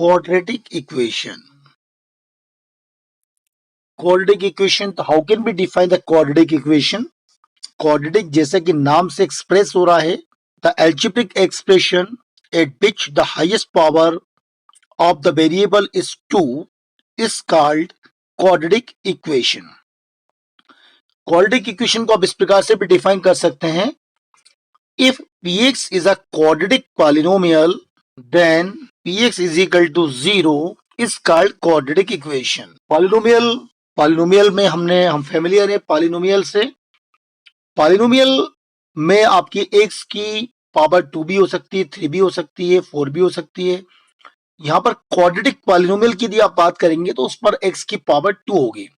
quadratic equation. Quadratic equation, तो how can we define the quadratic equation? Quadratic जैसे कि नाम से एक्सप्रेस हो रहा है, the algebraic expression at which the highest power of the variable is 2 is called quadratic equation. Quadratic equation को आप इस प्रकार से भी डिफाइन कर सकते हैं, if px is a quadratic polynomial then px is equal to 0 is called quadratic equation. Polynomial में हम फेमिलियर है पॉलिनोमियल से. पॉलिनोमियल में आपकी x की पावर 2 भी हो सकती है, 3 भी हो सकती है, 4 भी हो सकती है. यहां पर क्वाड्रेटिक पॉलिनोमियल की यदि आप बात करेंगे तो उस पर x की पावर 2 होगी.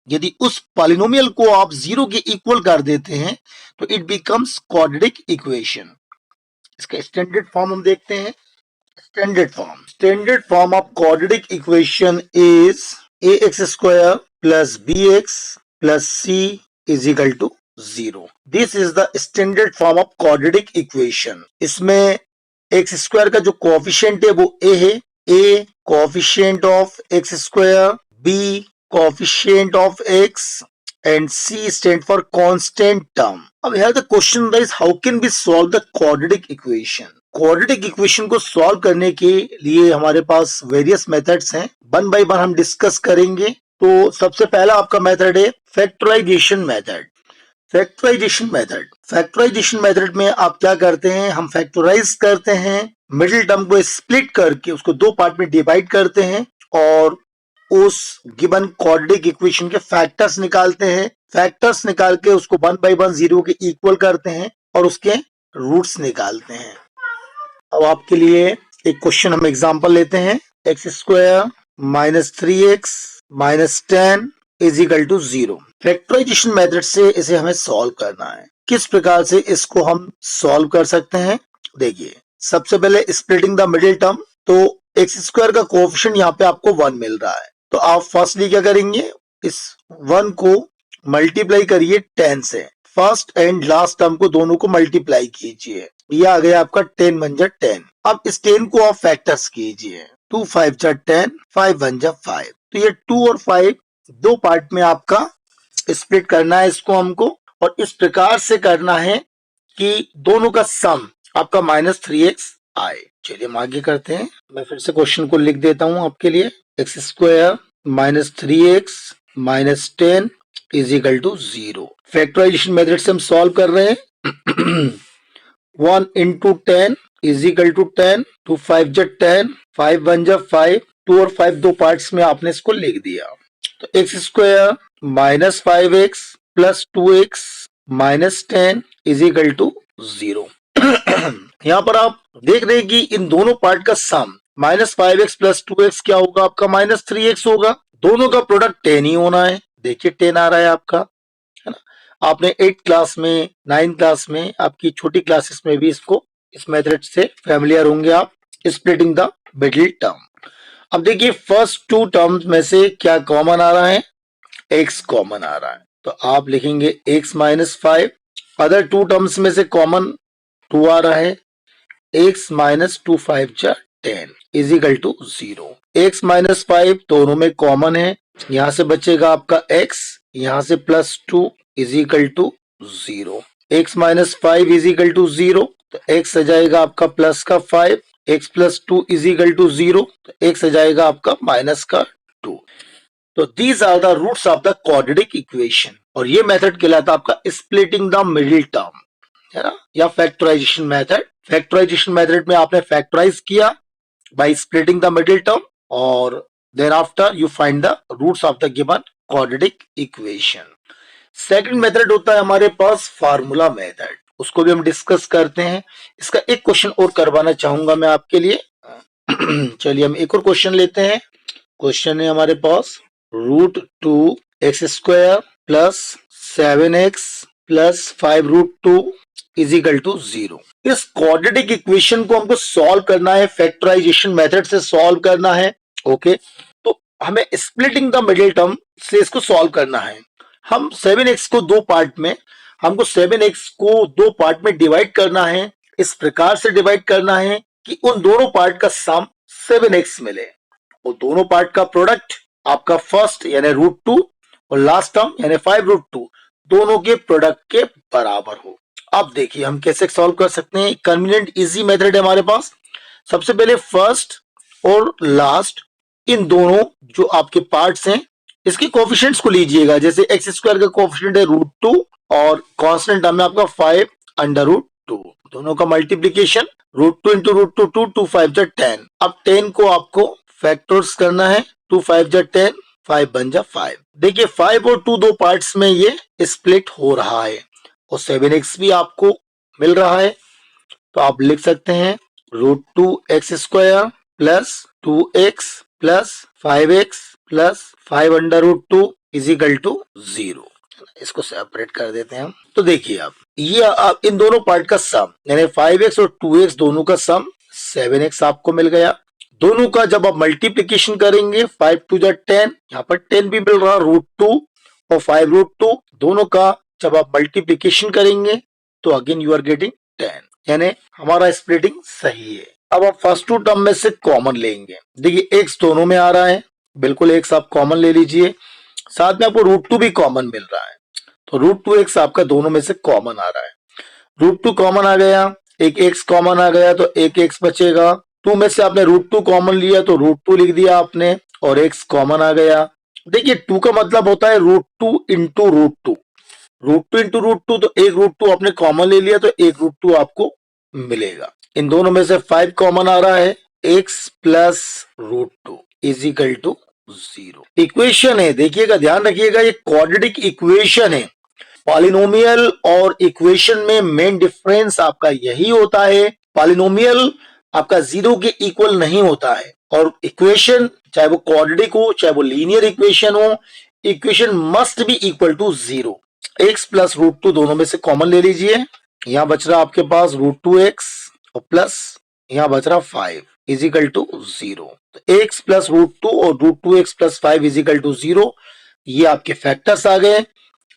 यदि उस पॉलिनोमियल को आप 0 के इक्वल कर देते हैं तो इट बिकम्स क्वाड्रेटिक इक्वेशन. इसका स्टैंडर्ड फॉर्म हम देखते हैं. Standard form of quadratic equation is ax square plus bx plus c is equal to 0. This is the standard form of quadratic equation. इसमें x square का जो coefficient है वो a है. a coefficient of x square, b coefficient of x and c stand for constant term. अब here the question is how can we solve the quadratic equation? Quadratic equation को solve करने के लिए हमारे पास various methods हैं. One by one हम discuss करेंगे. तो सबसे पहला आपका मेथड है फैक्टराइजेशन मेथड. फैक्टराइजेशन मेथड में आप क्या करते हैं, हम फैक्टराइज करते हैं, मिडिल टर्म को स्प्लिट करके उसको दो पार्ट में डिवाइड करते हैं और उस गिवन क्वाड्रेटिक इक्वेशन के फैक्टर्स निकालते हैं. फैक्टर्स निकाल के उसको वन बाय वन 0 के इक्वल करते हैं और उसके रूट्स निकालते हैं. अब आपके लिए एक क्वेश्चन हम एग्जांपल लेते हैं. X square minus 3x minus 10 is equal to 0. Factorisation method से इसे हमें सॉल्व करना है. किस प्रकार से इसको हम सॉल्व कर सकते हैं, देखिए. सबसे पहले स्प्लिटिंग द मिडिल टर्म. तो एक्स स्क्वायर का कोएफिशिएंट यहाँ पे आपको 1 मिल रहा है, तो आप फर्स्टली क्या करेंगे, इस 1 को मल्टीप्लाई करिए 10 से. फर्स्ट एंड लास्ट टर्म को दोनों को मल्टीप्लाई कीजिए. ये आ गया आपका 10 1 जा 10. अब इस 10 को आप फैक्टर्स कीजिए. 2 5 जा 10, 5 1 जा 5. तो ये 2 और 5 दो पार्ट में आपका स्प्लिट करना है इसको हमको, और इस प्रकार से करना है कि दोनों का सम आपका -3x आए. चलिए हम आगे करते हैं. मैं फिर से क्वेश्चन को लिख देता हूं आपके लिए. X square minus 3x minus 10 is equal to 0. Factorisation method से हम सॉल्व कर रहे हैं. 1 इंटू 10 इज इक्वल टू 10. 2 5 जा 10, 5 1 जा 5. 2 और 5 दो पार्ट्स में आपने इसको लिख दिया. तो x square minus 5x plus 2x minus 10 is equal to 0. यहाँ पर आप देख रहे हैं कि इन दोनों पार्ट का सम -5x प्लस 2x क्या होगा, आपका -3x होगा. दोनों का प्रोडक्ट 10 ही होना है. देखिए 10 आ रहा है आपका, है ना. आपने 8th क्लास में, 9th क्लास में, आपकी छोटी क्लासेस में भी इसको इस मेथड से फैमिलियर होंगे आप. Splitting the middle term. अब देखिए फर्स्ट 2 टर्म्स में से क्या कॉमन आ रहा है, x कॉमन आ रहा है. तो आप लिखेंगे x माइनस 5. अदर 2 टर्म्स में से कॉमन 2 आ रहा है. x माइनस 2 5 जा 10 is equal to 0. x minus 5 दोनों में कॉमन है. यहां से बचेगा आपका x, यहां से plus 2 is equal to 0. x minus 5 is equal to 0. तो x आ जाएगा आपका प्लस का 5. x plus 2 is equal to 0. तो x आ जाएगा आपका माइनस का 2. तो these are the roots of the quadratic equation. और ये मेथड कहलाता है आपका स्प्लिटिंग द मिडिल टर्म, है ना, या फैक्टराइजेशन मेथड. फैक्टराइजेशन मेथड में आपने फैक्टराइज किया by splitting the middle term और then after you find the roots of the given quadratic equation. Second method होता है हमारे पास फार्मूला मेथड. उसको भी हम डिस्कस करते हैं. इसका एक क्वेश्चन और करवाना चाहूंगा मैं आपके लिए. चलिए हम एक और क्वेश्चन लेते हैं. क्वेश्चन है हमारे पास √2x square plus 7x plus 5 √2 is equal to 0. इस क्वाड्रेटिक इक्वेशन को हमको सॉल्व करना है, फैक्टराइजेशन मेथड से सॉल्व करना है. ओके, तो हमें स्प्लिटिंग द मिडिल टर्म से इसको सॉल्व करना है. हम 7x को दो पार्ट में, हमको 7x को दो पार्ट में डिवाइड करना है. इस प्रकार से डिवाइड करना है कि उन दोनों पार्ट का सम 7x मिले और दोनों पार्ट का प्रोडक्ट आपका फर्स्ट यानी √2 और लास्ट टर्म यानी 5√2 दोनों के प्रोडक्ट के बराबर हो। अब देखिए हम कैसे सॉल्व कर सकते हैं। कन्वीनियंट इजी मेथड है हमारे पास। सबसे पहले फर्स्ट और लास्ट इन दोनों जो आपके पार्ट्स हैं इसके कोफिशिएंट्स को लीजिएगा। जैसे एक्स स्क्वायर का कोफिशिएंट है √2 और कांस्टेंट टर्म है आपका 5√2। दोनों का मल्टीप्लीकेशन √2 इंटू √2 2 5 10। अब 10 को आपको फैक्टर्स करना है। 2 5 10 5 बन जा 5। देखिए 5 और 2 दो पार्ट्स में ये स्प्लिट हो रहा है और 7x भी आपको मिल रहा है। तो आप लिख सकते हैं √2x² plus 2x plus 5x plus 5√2 is equal to 0। इसको सेपरेट कर देते हैं हम। तो देखिए आप ये आप इन दोनों पार्ट का सम यानी 5x और 2x दोनों का सम 7x आपको मिल गया। दोनों का जब आप मल्टीप्लीकेशन करेंगे 5 2 10, यहाँ पर 10 भी मिल रहा √2 और 5√2 दोनों का जब आप मल्टीप्लीकेशन करेंगे तो अगेन यू आर गेटिंग 10 यानी हमारा स्प्लिटिंग सही है। अब आप फर्स्ट टू टर्म में से कॉमन लेंगे। देखिए x दोनों में आ रहा है, बिल्कुल x आप कॉमन ले लीजिए। साथ में आपको √2 भी कॉमन मिल रहा है तो √2x आपका दोनों में से कॉमन आ रहा है। √2 कॉमन आ गया, एक x कॉमन आ गया तो एक x बचेगा। 2 में से आपने √2 कॉमन लिया तो √2 लिख दिया आपने और x कॉमन आ गया। देखिए 2 का मतलब होता है √2 इंटू √2। √2 इंटू √2 तो एक √2 आपने कॉमन ले लिया तो एक √2 आपको मिलेगा। इन दोनों में से 5 कॉमन आ रहा है, x plus √2 is equal to 0। Equation है, देखिएगा ध्यान रखिएगा ये क्वाड्रेटिक इक्वेशन है। पॉलिनोमियल और इक्वेशन में मेन डिफरेंस आपका यही होता है। पॉलिनोमियल आपका 0 के इक्वल नहीं होता है और इक्वेशन चाहे वो क्वाड्रेटिक हो चाहे वो लीनियर इक्वेशन हो, equation must be equal to 0। x plus √2 दोनों में से कॉमन ले लीजिए। यहां बच रहा आपके पास √2x और प्लस यहां बच रहा 5 इज इक्वल टू 0। तो x प्लस √2 और √2x plus 5 is equal to 0 ये आपके फैक्टर्स आ गए।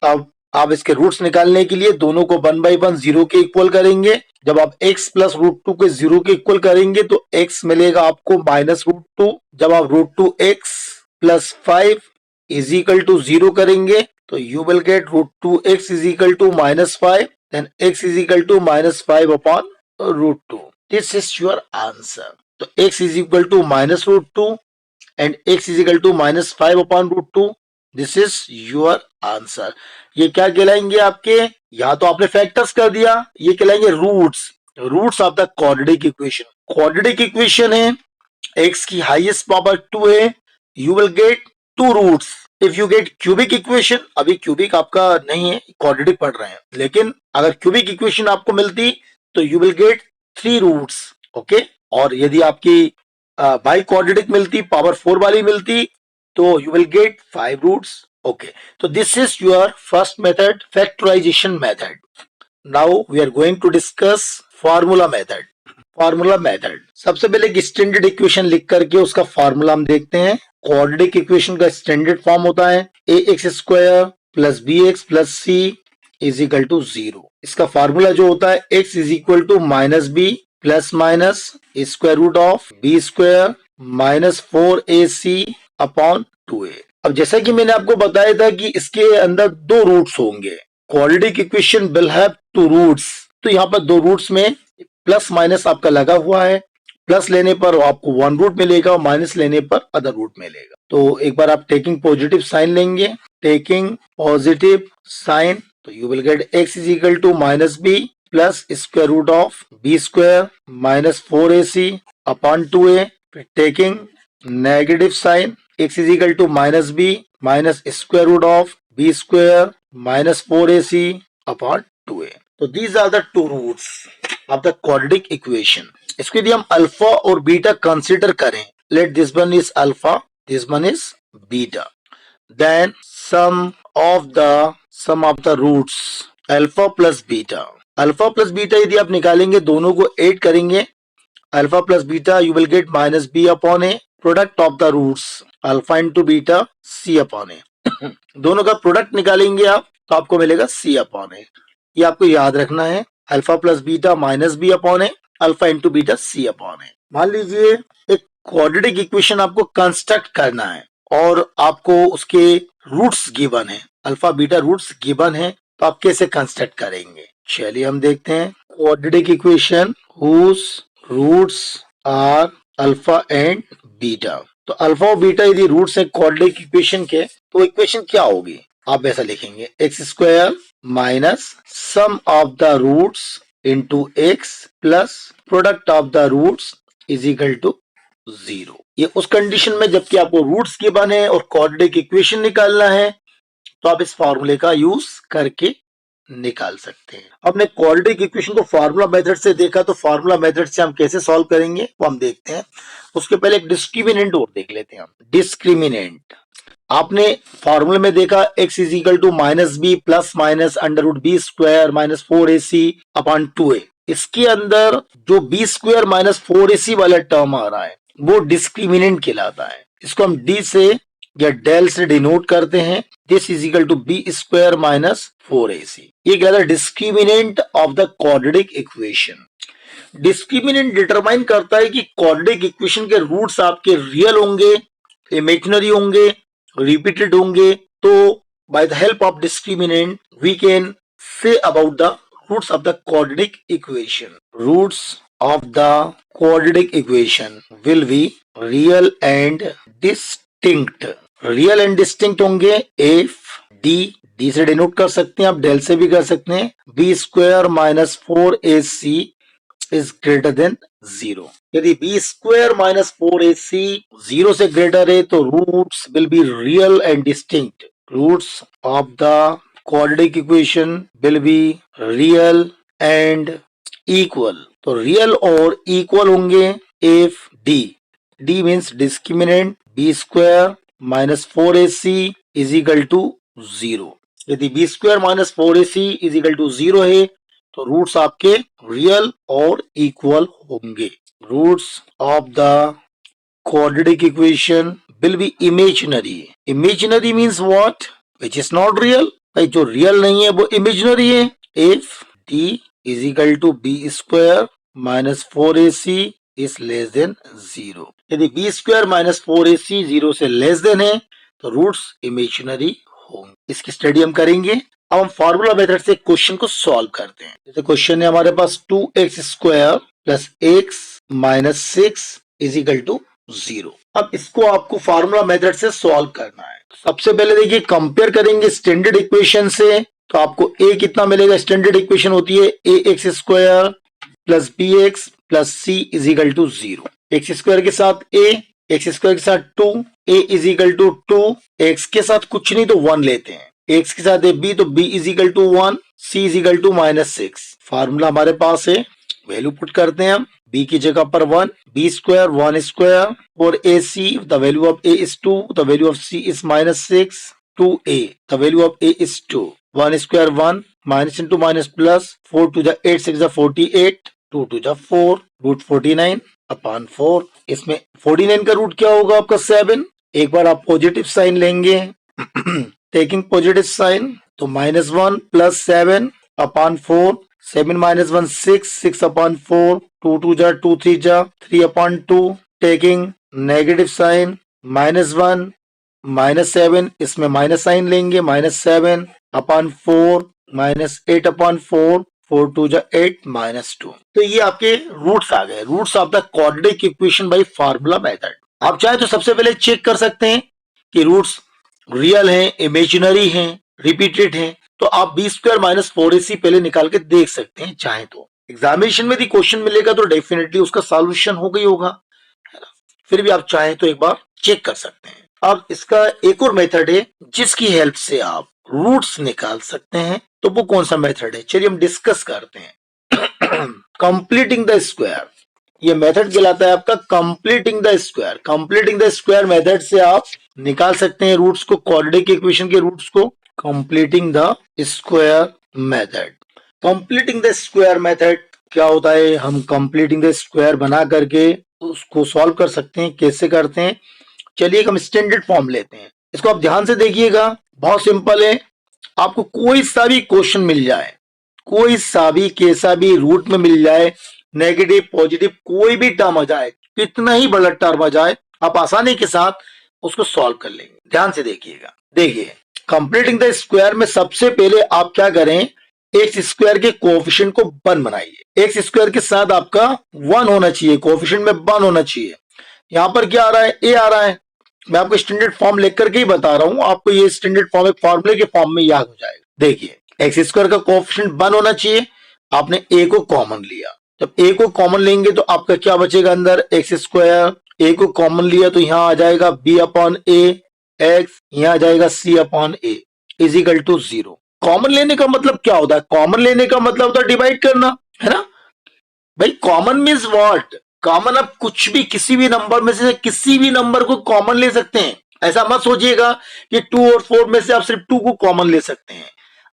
अब आप इसके रूट्स निकालने के लिए दोनों को 1 बाई 1 0 के इक्वल करेंगे। जब आप x प्लस √2 के 0 के इक्वल करेंगे तो x मिलेगा आपको माइनस √2। जब आप √2x plus 5 is equal to 0 करेंगे तो you will get √2x is equal to -5 then x is equal to -5 upon √2। This is your answer. तो x is equal to -√2 and x is equal to -5 upon √2। This is your answer. ये क्या कहलाएंगे आपके, यहाँ तो आपने factors कर दिया, ये कहलाएंगे roots. Roots of the quadratic equation. Quadratic equation है, x की हाईएस्ट पावर 2 है, you will get 2 roots. If you get cubic equation, अभी क्यूबिक आपका नहीं है, क्वाड्रेटिक पढ़ रहे हैं, लेकिन अगर क्यूबिक इक्वेशन आपको मिलती तो you will get 3 roots. Okay, और यदि आपकी बाई क्वाड्रेटिक मिलती, पावर 4 वाली मिलती, तो you will get 5 roots. Okay, तो this is your first method, factorisation method. Now we are going to discuss formula method. Formula method, सबसे पहले एक स्टैंडर्ड इक्वेशन लिख करके उसका फॉर्मूला हम देखते हैं। क्वाड्रेटिक इक्वेशन का स्टैंडर्ड फॉर्म होता है ax² plus bx plus c is equal to 0। इसका फॉर्मूला जो होता है x is equal to -b plus minus square root of b² minus 4ac upon 2a। अब जैसा कि मैंने आपको बताया था कि इसके अंदर 2 रूट्स होंगे। Quadratic equation will have 2 roots, तो यहाँ पर 2 रूट्स में प्लस माइनस आपका लगा हुआ है। प्लस लेने पर आपको 1 रूट मिलेगा और माइनस लेने पर अदर रूट मिलेगा। तो एक बार आप टेकिंग पॉजिटिव साइन लेंगे, टेकिंग पॉजिटिव साइन, तो you will get x is equal to -b plus square root of b² minus 4ac upon 2a। फिर taking negative sign, x is equal to -b minus square root of b² minus 4ac upon 2a। तो these are the 2 roots of the quadratic equation. इसको यदि हम alpha और beta consider करें, let this one is alpha, this one is beta, then sum of the roots alpha plus beta. Alpha plus beta यदि आप निकालेंगे, दोनों को ऐड करेंगे, alpha plus beta you will get -b upon a, product of the roots alpha into beta c upon a. दोनों का product निकालेंगे आप तो आपको मिलेगा c अपॉन ए। ये आपको याद रखना है, alpha plus beta -b upon a, alpha into beta c upon a. मान लीजिए एक क्वाड्रेटिक इक्वेशन आपको कंस्ट्रक्ट करना है और आपको उसके रूट्स गिवन है, अल्फा बीटा रूट्स गिवन है, तो आप कैसे कंस्ट्रक्ट करेंगे? चलिए हम देखते हैं। Quadratic equation whose roots are alpha and beta. तो अल्फा और बीटा यदि रूट्स है क्वाड्रेटिक इक्वेशन के, तो इक्वेशन क्या होगी? आप ऐसा लिखेंगे x square minus sum of the roots into x plus product of the roots is equal to 0। ये उस कंडीशन में जबकि आपको रूट्स गिवन है और क्वाड्रेटिक इक्वेशन निकालना है, तो आप इस फॉर्मूले का यूज करके निकाल सकते हैं। हमने क्वाड्रेटिक इक्वेशन को फार्मूला मेथड से देखा, तो फार्मूला मेथड से हम कैसे सॉल्व करेंगे वो हम देखते हैं। उसके पहले एक डिस्क्रिमिनेंट और देख लेते हैं हम। डिस्क्रिमिनेंट आपने फॉर्मूले में देखा x is equal to minus b plus minus under root b square minus 4ac upon 2a। इसके अंदर जो बी स्क्वायर माइनस 4ac वाला टर्म आ रहा है वो डिस्क्रिमिनेंट कहलाता है। इसको हम डी से या डेल से डिनोट करते हैं। This is equal to b square minus 4ac। ये कहलाता है discriminant of the quadratic equation. Discriminant determine करता है कि क्वाड्रेटिक इक्वेशन के रूट्स आपके रियल होंगे, इमेजिनरी होंगे, रिपीटेड होंगे। तो by the help of discriminant we can say about the roots of the quadratic equation. Roots of the quadratic equation will be real and distinct. Real and distinct होंगे if D से denote कर सकते हैं, आप del से भी कर सकते हैं। B square minus 4ac is greater than 0। यदि बी स्क्वायर माइनस 4ac 0 से ग्रेटर है तो roots will be real and distinct. Roots of the quadratic equation will be real and equal. तो रियल और इक्वल होंगे if D means discriminant b square minus 4ac is equal to 0। यदि b square minus 4ac is equal to 0 है तो roots आपके real और equal होंगे। Roots of the quadratic equation will be imaginary. Imaginary means what? Which is not real. भाई जो real नहीं है वो इमेजिनरी है। If D is equal to b square minus 4ac is less than 0। यदि b square minus 4ac 0 से less than है तो रूट्स इमेजिनरी होंगे। इसकी स्टडी हम करेंगे। अब हम फार्मूला मेथड से क्वेश्चन को सॉल्व करते हैं। जैसे क्वेश्चन है हमारे पास 2x square plus x minus 6 is equal to 0। अब इसको आपको फार्मूला मेथड से सॉल्व करना है। सबसे पहले देखिए कंपेयर करेंगे स्टैंडर्ड इक्वेशन से, तो आपको a कितना मिलेगा? स्टैंडर्ड इक्वेशन होती है ax square plus bx plus c is equal to 0। X square के साथ a, एक्स स्क्वायर के साथ 2, a is equal to 2, x के साथ कुछ नहीं तो 1 लेते हैं, x के साथ है b तो b is equal to 1, c is equal to minus 6। Formula हमारे पास है, वैल्यू पुट करते हैं हम। b की जगह पर 1, b स्क्वायर 1 स्क्वायर और ac the value of a is 2, the value of c is minus 6, 2a the value of a is 2, 1 square 1 minus into minus plus 4 to the 8 6 the 48, 2 to the 4 root 49 upon 4। इसमें 49 का root क्या होगा आपका 7। एक बार आप positive sign लेंगे taking positive sign तो -1 प्लस 7 अपॉन 4, 7 माइनस 1 6, 6 अपॉन 4, 2 2 जा 2 3 जा 3 अपॉन 2, टेकिंग नेगेटिव साइन -1 -7, इसमें माइनस साइन लेंगे -7 अपॉन 4 -8 अपॉन 4, 4 2 जा 8 -2। तो ये आपके रूट्स आ गए, roots of the quadratic equation by formula method. आप चाहे तो सबसे पहले चेक कर सकते हैं कि रूट्स रियल हैं, इमेजिनरी हैं, रिपीटेड हैं। तो आप बी स्क्वायर माइनस 4ac पहले निकाल के देख सकते हैं चाहे तो। एग्जामिनेशन में यदि क्वेश्चन मिलेगा तो डेफिनेटली उसका सॉल्यूशन हो गई होगा, है ना। फिर भी आप चाहे तो एक बार चेक कर सकते हैं। अब इसका एक और मेथड है जिसकी हेल्प से आप रूट्स निकाल सकते हैं। तो वो कौन सा मेथड है, चलिए हम डिस्कस करते हैं। कंप्लीटिंग द स्क्वायर, ये मेथड कहलाता है आपका completing the square. Completing the square method से आप निकाल सकते हैं रूट्स को, क्वाड्रेटिक इक्वेशन के रूट्स को। Completing the square method, completing the square method क्या होता है? हम कंप्लीटिंग द स्क्वायर बना करके उसको सॉल्व कर सकते हैं। कैसे करते हैं, चलिए हम स्टैंडर्ड फॉर्म लेते हैं। इसको आप ध्यान से देखिएगा, बहुत सिंपल है। आपको कोई सा भी क्वेश्चन मिल जाए, कोई सा भी कैसा भी रूट में मिल जाए, नेगेटिव पॉजिटिव कोई भी टर्म आ जाए, कितना ही बड़ा टर्म आ जाए आप आसानी के साथ उसको सॉल्व कर लेंगे। ध्यान से देखिएगा। देखिए कंप्लीटिंग द स्क्वायर में सबसे पहले आप क्या करें, एक्स स्क्वायर के कोएफिशिएंट को 1 बनाइए। एक्स स्क्वायर के साथ आपका 1 होना चाहिए, कोएफिशिएंट में 1 होना चाहिए। यहां पर क्या आ रहा है, ए आ रहा है। मैं आपको स्टैंडर्ड फॉर्म लिख करके ही बता रहा हूं, आपको ये स्टैंडर्ड फॉर्म एक फॉर्मूले के फॉर्म में याद हो जाएगा। देखिए एक्स स्क्वायर का कोएफिशिएंट 1 होना चाहिए, आपने ए को कॉमन लिया। जब ए को कॉमन लेंगे तो आपका क्या बचेगा अंदर, एक्स स्क्वायर। ए को कॉमन लिया तो यहां आ जाएगा बी अपॉन ए एक्स, यहां आ जाएगा c upon a is equal to 0। Common लेने का मतलब क्या होता है, कॉमन लेने का मतलब होता है डिवाइड करना, है ना भाई। कॉमन मीन्स व्हाट, कॉमन आप कुछ भी किसी भी नंबर में से किसी भी नंबर को कॉमन ले सकते हैं। ऐसा मत सोचिएगा कि 2 और 4 में से आप सिर्फ 2 को कॉमन ले सकते हैं,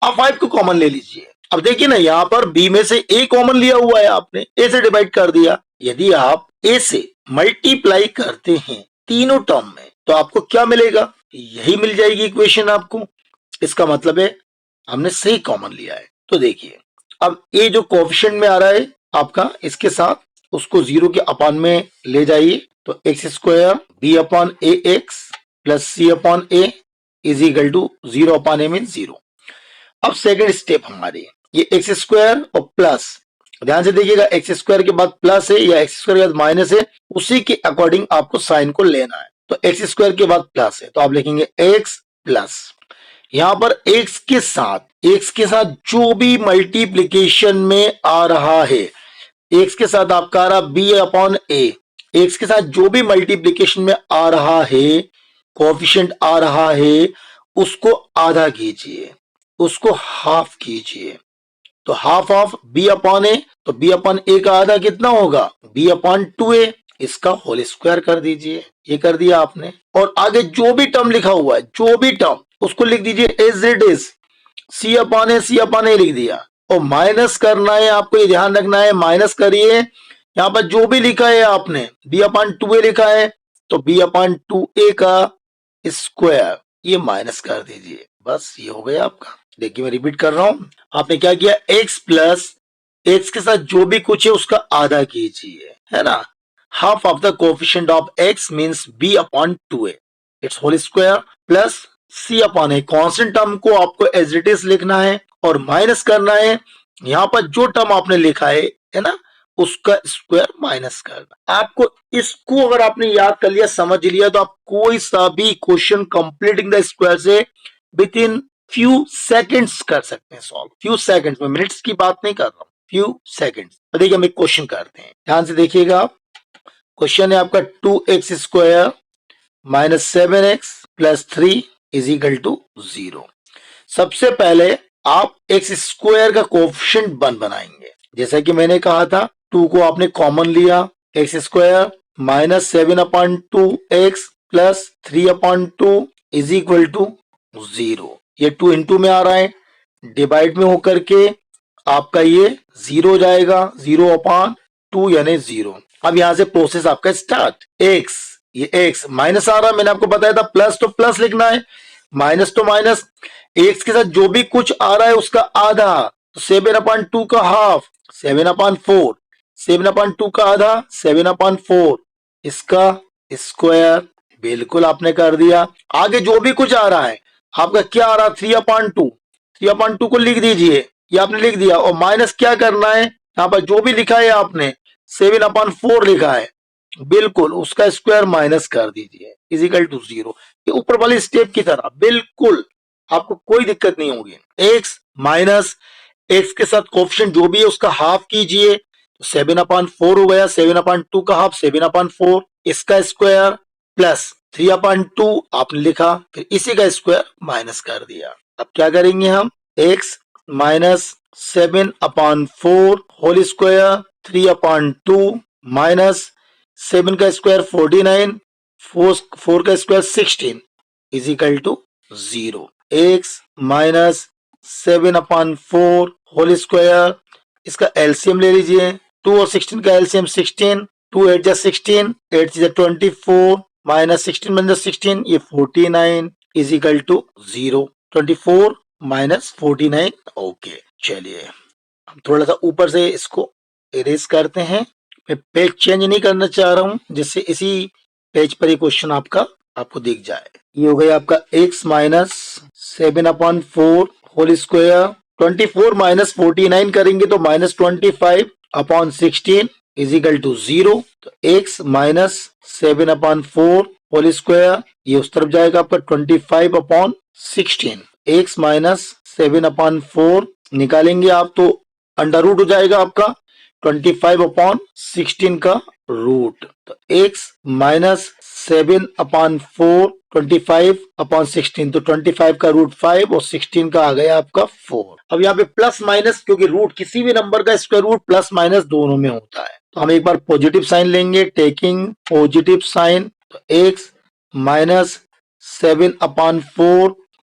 आप 5 को कॉमन ले लीजिए। अब देखिए ना यहां पर बी में से ए कॉमन लिया हुआ है, आपने ए से डिवाइड कर दिया। यदि आप ए से मल्टीप्लाई करते हैं तीनों टर्म में तो आपको क्या मिलेगा, यही मिल जाएगी इक्वेशन आपको। इसका मतलब है हमने सही कॉमन लिया है। तो देखिए अब ए जो कोएफिशिएंट में आ रहा है आपका, इसके साथ उसको 0 के अपान में ले जाइए तो x square b upon a x plus c upon a is equal to 0 upon a mean 0। अब सेकंड स्टेप हमारी ये एक्स स्क्वायर और प्लस, ध्यान से देखिएगा एक्स स्क्वायर के बाद प्लस है या एक्स स्क्वायर के बाद माइनस है, उसी के अकॉर्डिंग आपको साइन को लेना है। तो एक्स स्क्वायर के बाद प्लस है तो आप लिखेंगे एक्स प्लस, यहां पर एक्स के साथ जो भी मल्टीप्लीकेशन में आ रहा है, एक्स के साथ आपका आ रहा बी अपॉन ए, एक्स के साथ जो भी मल्टीप्लीकेशन में आ रहा है, कोएफिशिएंट आ रहा है, उसको आधा कीजिए, उसको हाफ कीजिए। तो हाफ ऑफ बी अपॉन ए, तो बी अपॉन ए का आधा कितना होगा, बी अपॉन 2a, इसका होल स्क्वायर कर दीजिए। ये कर दिया आपने। और आगे जो भी टर्म लिखा हुआ है, जो भी टर्म, उसको लिख दीजिए as it is, c upon a लिख दिया। और माइनस करना है आपको, ये ध्यान रखना है, माइनस करिए। यहां पर जो भी लिखा है आपने बी अपॉन 2a लिखा है तो बी अपॉन 2a का स्क्वायर ये माइनस कर दीजिए। बस ये हो गया आपका। देखिए मैं रिपीट कर रहा हूं, आपने क्या किया, एक्स प्लस एक्स के साथ जो भी कुछ है उसका आधा कीजिए, है ना। Half of the coefficient of x means b upon 2a it's whole square plus c upon a, constant term को आपको एज इट इज लिखना है और माइनस करना है। यहां पर जो टर्म आपने लिखा है ना, उसका स्क्वायर माइनस करना। आपको इसको अगर आपने याद कर लिया, समझ लिया, तो आप कोई सा भी क्वेश्चन कंप्लीटिंग द स्क्वायर से विद इन फ्यू सेकंड्स कर सकते हैं सॉल्व। फ्यू सेकंड्स में, मिनट्स की बात नहीं कर रहा हूं, फ्यू सेकंड्स। तो देखिए हम एक क्वेश्चन करते हैं, ध्यान से देखिएगा आप। क्वेश्चन है आपका 2x square minus 7x plus 3 is equal to 0। सबसे पहले आप एक्स स्क्वायर का कोएफिशिएंट 1 बनाएंगे। जैसा कि मैंने कहा था 2 को आपने कॉमन लिया, x square minus 7 upon 2x plus 3 upon 2 is equal to 0। ये 2 इंटू में आ रहा है, डिवाइड में होकर के आपका ये 0 हो जाएगा, 0 अपॉन 2 यानी 0। अब यहां से प्रोसेस आपका स्टार्ट। एक्स, ये एक्स माइनस आ रहा है, मैंने आपको बताया था प्लस तो प्लस लिखना है, माइनस तो माइनस। एक्स के साथ जो भी कुछ आ रहा है उसका आधा, तो 7 अपॉन 2 का हाफ 7 अपॉन 4, 7 अपॉन 2 का आधा 7 अपॉन 4, इसका स्क्वायर बिल्कुल आपने कर दिया। आगे जो भी कुछ आ रहा है आपका क्या आ रहा, 3 अपॉन 2, 3 अपॉन 2 को लिख दीजिए, ये आपने लिख दिया। और माइनस क्या करना है, यहाँ पर जो भी लिखा है आपने 7 अपॉन 4 लिखा है, बिल्कुल उसका स्क्वायर माइनस कर दीजिए इज इक्वल टू 0। ये ऊपर वाले स्टेप की तरह बिल्कुल आपको कोई दिक्कत नहीं होगी। एक्स माइनस एक्स के साथ कोएफिशिएंट जो भी है उसका हाफ कीजिए, तो 7 अपॉन 4 हो गया, 7 अपॉन 2 का हाफ 7 अपॉन 4, इसका स्क्वायर प्लस 3 अपॉन 2 आपने लिखा, फिर इसी का स्क्वायर माइनस कर दिया। अब क्या करेंगे हम, x minus 7 upon 4 whole square 3 upon 2 minus 7 का स्क्वायर 49, 4 का square 16 is equal to 0। X minus 7 upon 4 whole square, इसका एलसीएम ले लीजिए, 2 और 16 का एलसीएम 16, 2 8 जा 16, 8 जा 24 माइनस 16 माइनस 16 ये 49 is equal to 0। 24 minus 49 okay. चलिए हम थोड़ा सा ऊपर से इसको इरेज करते हैं, मैं पेज चेंज नहीं करना चाह रहा हूं, जिससे इसी पेज पर ये क्वेश्चन आपको दिख जाए। ये हो गया आपका x minus 7/4 whole square. 24 minus 49 करेंगे तो -25/16 इज इक्वल टू 0। तो x माइनस 7/4 होल स्क्वायर ये उस तरफ जाएगा आपका 25/16। x माइनस 7/4 निकालेंगे आप तो अंडर रूट हो जाएगा आपका 25/16 का रूट। तो x माइनस 7/4 25/16 तो 25 का रूट 5 और 16 का आ गया आपका 4। अब यहाँ पे प्लस माइनस, क्योंकि रूट किसी भी नंबर का स्क्वायर रूट प्लस माइनस दोनों में होता है, तो हम एक बार पॉजिटिव साइन लेंगे। टेकिंग पॉजिटिव साइन, तो x minus 7/4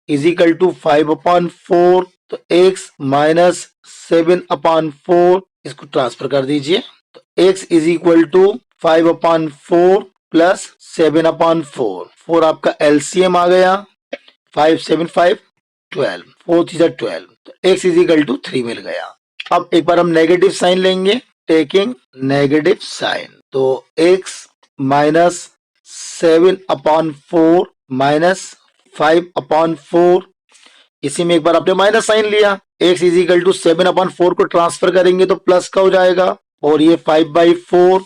is equal to 5/4। तो x माइनस 7/4 इसको ट्रांसफर कर दीजिए। तो x is equal to 5/4 plus 7/4। 4 आपका एलसीएम आ गया, 5 7 5 12, 4 3 12। तो x इज इक्वल टू 3 मिल गया। अब एक बार हम नेगेटिव साइन लेंगे। टेकिंग नेगेटिव साइन, तो x माइनस 7/4 माइनस 5/4, इसी में एक बार आपने माइनस साइन लिया। x इज इक्वल टू 7/4 को ट्रांसफर करेंगे तो प्लस का हो जाएगा, और ये 5/4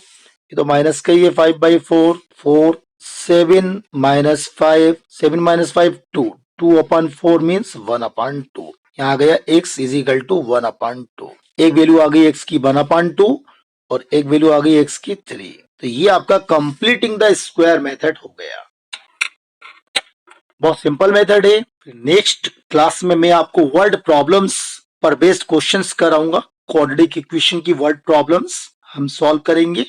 ये तो माइनस का ही है। 5/4 4 7 माइनस 5 7 माइनस 5 2 2/4 मीन्स 1/2। यहाँ आ गया x इज इक्वल टू 1/2। एक वैल्यू आ गई x की 1/2 और एक वैल्यू आ गई x की 3। तो ये आपका कंप्लीटिंग द स्क्वायर मेथड हो गया। बहुत सिंपल मेथड है। नेक्स्ट क्लास में मैं आपको वर्ड प्रॉब्लम्स पर बेस्ड क्वेश्चंस कराऊंगा। क्वाड्रेटिक इक्वेशन की वर्ड प्रॉब्लम्स हम सॉल्व करेंगे।